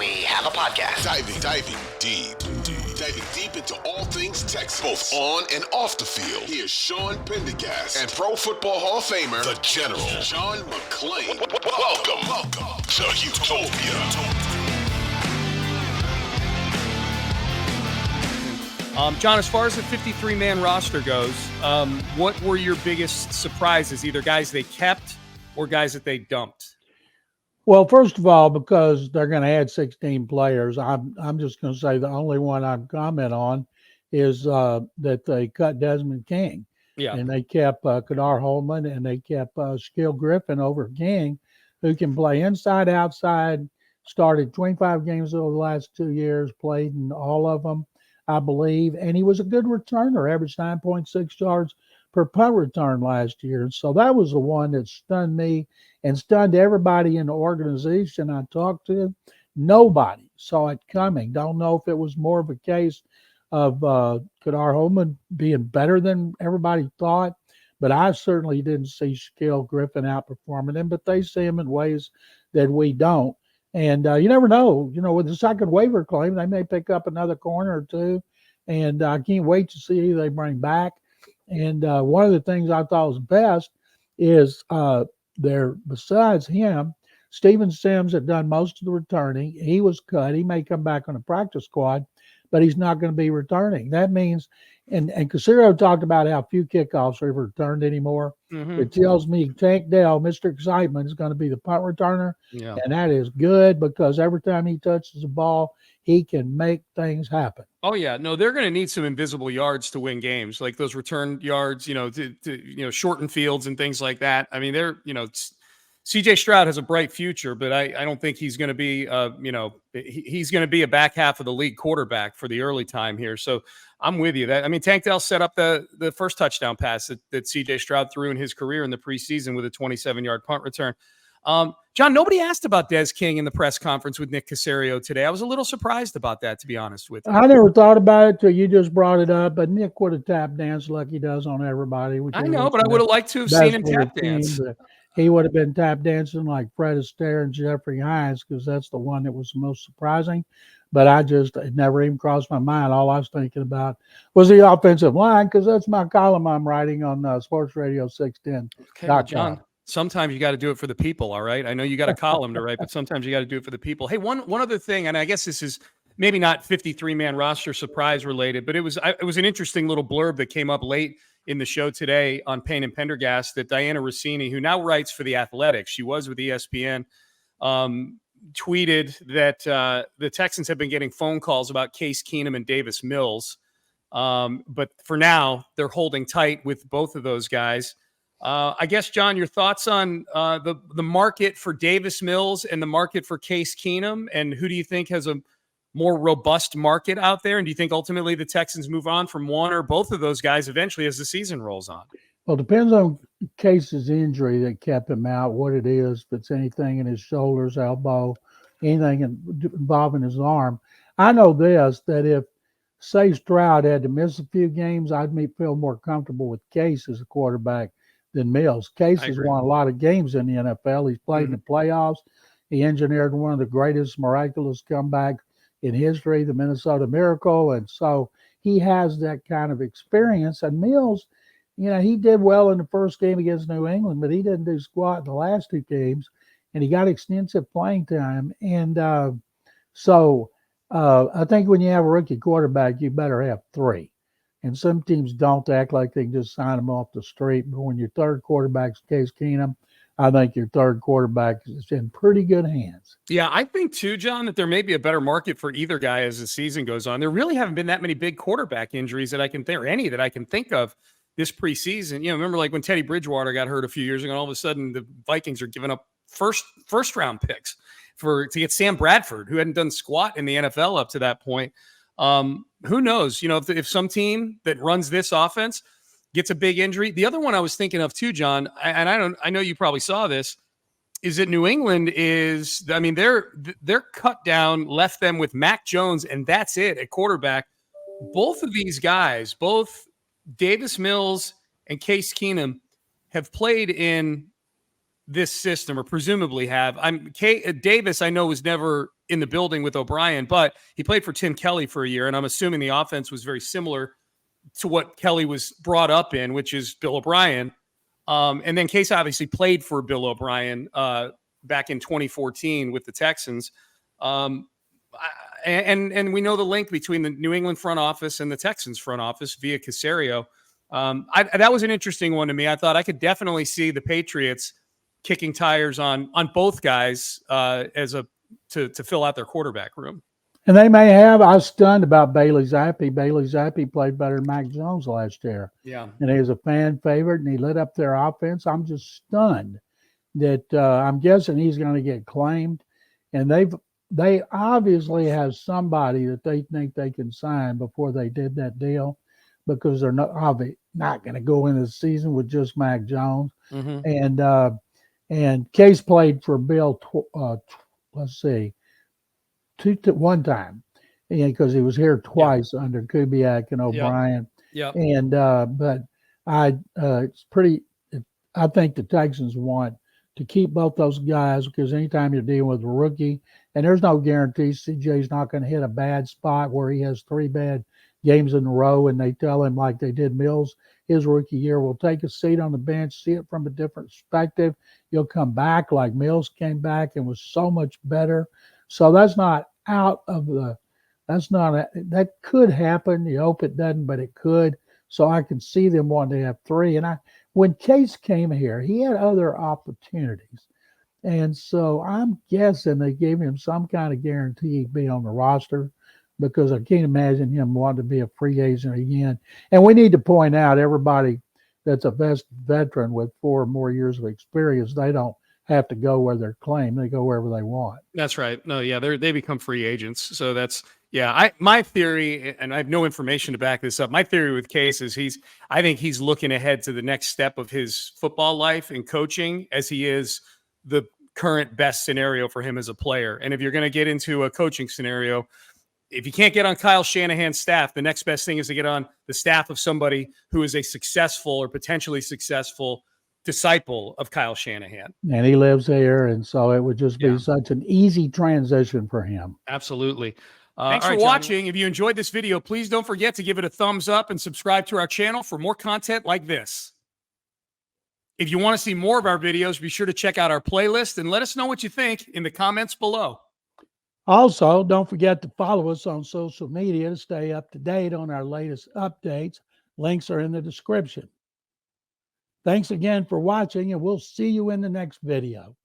we have a podcast. Diving deep into all things Texans, both on and off the field. Here's Sean Pendergast and Pro Football Hall of Famer, the General, John McClain. Welcome to Houtopia. John, as far as the 53-man roster goes, what were your biggest surprises, either guys they kept or guys that they dumped? Well, first of all, because they're going to add 16 players, I'm just going to say the only one I'd comment on is that they cut Desmond King. Yeah. And they kept Kadar Holman, and they kept Shaquille Griffin over King, who can play inside, outside, started 25 games over the last 2 years, played in all of them, I believe. And he was a good returner, averaged 9.6 yards per punt return last year. So that was the one that stunned me and stunned everybody in the organization I talked to. Nobody saw it coming. Don't know if it was more of a case of Kadar Holman being better than everybody thought, but I certainly didn't see Shaquille Griffin outperforming him, but they see him in ways that we don't. And you never know, with the second waiver claim, they may pick up another corner or two, and I can't wait to see who they bring back. And one of the things I thought was best is besides him, Steven Sims had done most of the returning. He was cut. He may come back on the practice squad, but he's not going to be returning. That means, and Casero talked about how few kickoffs are returned anymore. Mm-hmm. It tells me Tank Dell, Mr. Excitement, is going to be the punt returner. Yeah. And that is good because every time he touches the ball, he can make things happen. Oh yeah, no, they're going to need some invisible yards to win games, like those return yards, to shorten fields and things like that. I mean, CJ Stroud has a bright future, but I don't think he's going to be, he's going to be a back half of the league quarterback for the early time here. So I'm with you. Tank Dell set up the first touchdown pass that CJ Stroud threw in his career in the preseason with a 27-yard punt return. John, nobody asked about Des King in the press conference with Nick Caserio today. I was a little surprised about that, to be honest with you. I never thought about it till you just brought it up, but Nick would have tap danced like he does on everybody. I know, but I would have liked to have seen him tap dance. He would have been tap dancing like Fred Astaire and Jeffrey Hines, because that's the one that was the most surprising. But it never even crossed my mind. All I was thinking about was the offensive line, because that's my column I'm writing on Sports Radio 610. Okay, well, John, sometimes you got to do it for the people, all right? I know you got a column to write, but sometimes you got to do it for the people. Hey, one other thing, and I guess this is maybe not 53-man roster surprise related, but it was an interesting little blurb that came up late in the show today on Payne and Pendergast that Diana Rossini, who now writes for The Athletic, she was with ESPN, tweeted that the Texans have been getting phone calls about Case Keenum and Davis Mills. But for now, they're holding tight with both of those guys. I guess, John, your thoughts on the market for Davis Mills and the market for Case Keenum, and who do you think has a more robust market out there? And do you think ultimately the Texans move on from one or both of those guys eventually as the season rolls on? Well, it depends on Case's injury that kept him out, what it is, if it's anything in his shoulders, elbow, anything involving his arm. I know this, that if, say, Stroud had to miss a few games, I'd feel more comfortable with Case as a quarterback than Mills. Case has won a lot of games in the NFL. He's played in the playoffs. He engineered one of the greatest miraculous comebacks in history, the Minnesota Miracle. And so he has that kind of experience. And Mills, he did well in the first game against New England, but he didn't do squat in the last two games, and he got extensive playing time. And so I think when you have a rookie quarterback, you better have three. And some teams don't act like they can just sign them off the street. But when your third quarterback's Case Keenum, I think your third quarterback is in pretty good hands. Yeah, I think too, John, that there may be a better market for either guy as the season goes on. There really haven't been that many big quarterback injuries that I can think, or any that I can think of this preseason. Remember like when Teddy Bridgewater got hurt a few years ago, and all of a sudden the Vikings are giving up first round picks to get Sam Bradford, who hadn't done squat in the NFL up to that point. Who knows? If some team that runs this offense gets a big injury. The other one I was thinking of too, John, and I know you probably saw this, is that New England their cut down left them with Mac Jones, and that's it at quarterback. Both of these guys, both Davis Mills and Case Keenum, have played in this system, or presumably have. Davis, I know, was never in the building with O'Brien, but he played for Tim Kelly for a year, and I'm assuming the offense was very similar to what Kelly was brought up in, which is Bill O'Brien. And then Case obviously played for Bill O'Brien back in 2014 with the Texans. And we know the link between the New England front office and the Texans front office via Caserio. That was an interesting one to me. I thought I could definitely see the Patriots kicking tires on both guys to fill out their quarterback room. And they may have. I was stunned about Bailey Zappi. Bailey Zappi played better than Mac Jones last year. Yeah. And he was a fan favorite, and he lit up their offense. I'm just stunned that I'm guessing he's going to get claimed. And they obviously have somebody that they think they can sign before they did that deal, because they're not going to go into the season with just Mac Jones. Mm-hmm. And Case played for Bill, one time, because he was here twice under Kubiak and O'Brien. Yeah. And but it's pretty. I think the Texans want to keep both those guys, because anytime you're dealing with a rookie, and there's no guarantee CJ's not going to hit a bad spot where he has 3 bad games in a row, and they tell him, like they did Mills his rookie year, we'll take a seat on the bench, see it from a different perspective. You'll come back like Mills came back and was so much better. So that's not out of the. That could happen. You hope it doesn't, but it could. So I can see them wanting to have 3. And when Case came here, he had other opportunities. And so I'm guessing they gave him some kind of guarantee he'd be on the roster, because I can't imagine him wanting to be a free agent again. And we need to point out, everybody that's a veteran with 4 or more years of experience, they don't have to go where they're claimed. They go wherever they want. That's right. No, yeah, they become free agents. So that's, my theory, and I have no information to back this up. My theory with Case is I think he's looking ahead to the next step of his football life and coaching, as he is the current best scenario for him as a player. And if you're going to get into a coaching scenario, if you can't get on Kyle Shanahan's staff, the next best thing is to get on the staff of somebody who is a successful or potentially successful disciple of Kyle Shanahan. And he lives here, and so it would just be such an easy transition for him. Absolutely. Thanks for watching. If you enjoyed this video, please don't forget to give it a thumbs up and subscribe to our channel for more content like this. If you want to see more of our videos, be sure to check out our playlist and let us know what you think in the comments below. Also, don't forget to follow us on social media to stay up to date on our latest updates. Links are in the description. Thanks again for watching, and we'll see you in the next video.